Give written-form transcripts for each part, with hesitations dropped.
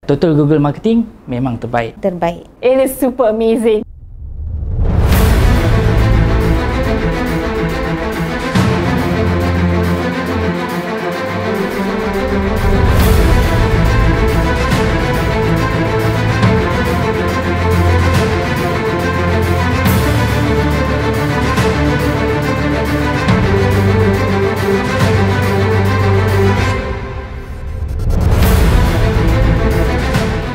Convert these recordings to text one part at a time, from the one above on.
Total Google Marketing memang terbaik. Terbaik. It is super amazing.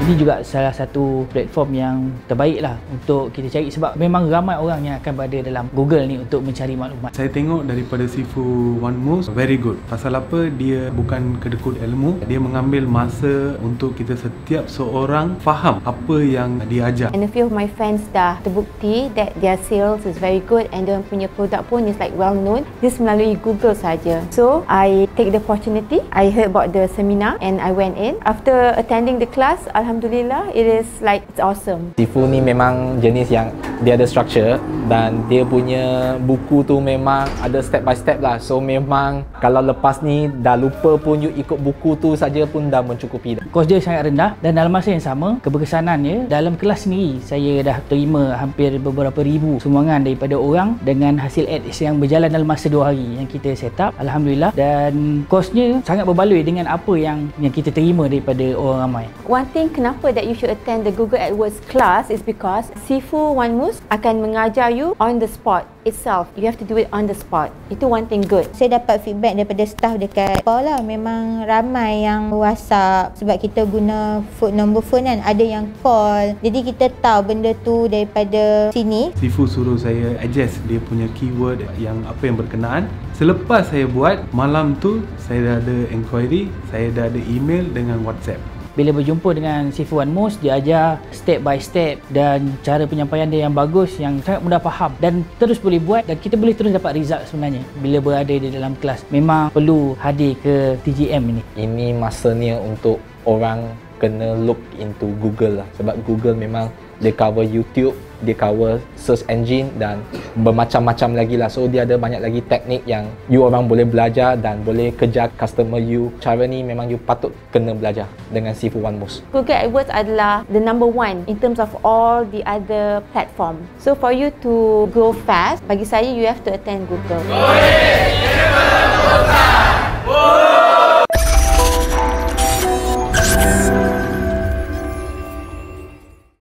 Ini juga salah satu platform yang terbaik lah untuk kita cari, sebab memang ramai orang yang akan berada dalam Google ni untuk mencari maklumat. Saya tengok daripada Sifu WanMus very good. Pasal apa? Dia bukan kedekut ilmu. Dia mengambil masa untuk kita setiap seorang faham apa yang dia ajar. And a few of my friends dah terbukti that their sales is very good and dia punya produk pun is like well known. This melalui Google saja. So I take the opportunity. I heard about the seminar and I went in. After attending the class, Alhamdulillah, it is like it's awesome. Sifu ni memang jenis yang dia ada structure dan dia punya buku tu memang ada step by step lah. So memang kalau lepas ni dah lupa pun you ikut buku tu saja pun dah mencukupi dah. Kos dia sangat rendah dan dalam masa yang sama, keberkesanannya dalam kelas sendiri saya dah terima hampir beberapa ribu sumbangan daripada orang dengan hasil ads yang berjalan dalam masa 2 hari yang kita set up. Alhamdulillah, dan kosnya sangat berbaloi dengan apa yang kita terima daripada orang ramai. One thing kenapa that you should attend the Google AdWords class is because Sifu WanMus akan mengajar you on the spot itself. You have to do it on the spot. Itu one thing good. Saya dapat feedback daripada staff dekat sekolah lah. Memang ramai yang WhatsApp sebab kita guna nombor phone kan. Ada yang call. Jadi kita tahu benda tu daripada sini. Sifu suruh saya adjust dia punya keyword yang apa yang berkenaan. Selepas saya buat, malam tu saya dah ada inquiry, saya dah ada email dengan WhatsApp. Bila berjumpa dengan Sifu WanMus, dia ajar step by step dan cara penyampaian dia yang bagus, yang sangat mudah faham dan terus boleh buat, dan kita boleh terus dapat result sebenarnya bila berada di dalam kelas. Memang perlu hadir ke TGM ini. Ini masanya untuk orang kena look into Google lah, sebab Google memang dia cover YouTube, dia cover search engine dan bermacam-macam lagi lah. So dia ada banyak lagi teknik yang you orang boleh belajar dan boleh kejar customer you. Cara ni memang you patut kena belajar dengan Sifu WanMus. Google AdWords adalah the number one in terms of all the other platform. So for you to grow fast, bagi saya you have to attend Google. Oleh,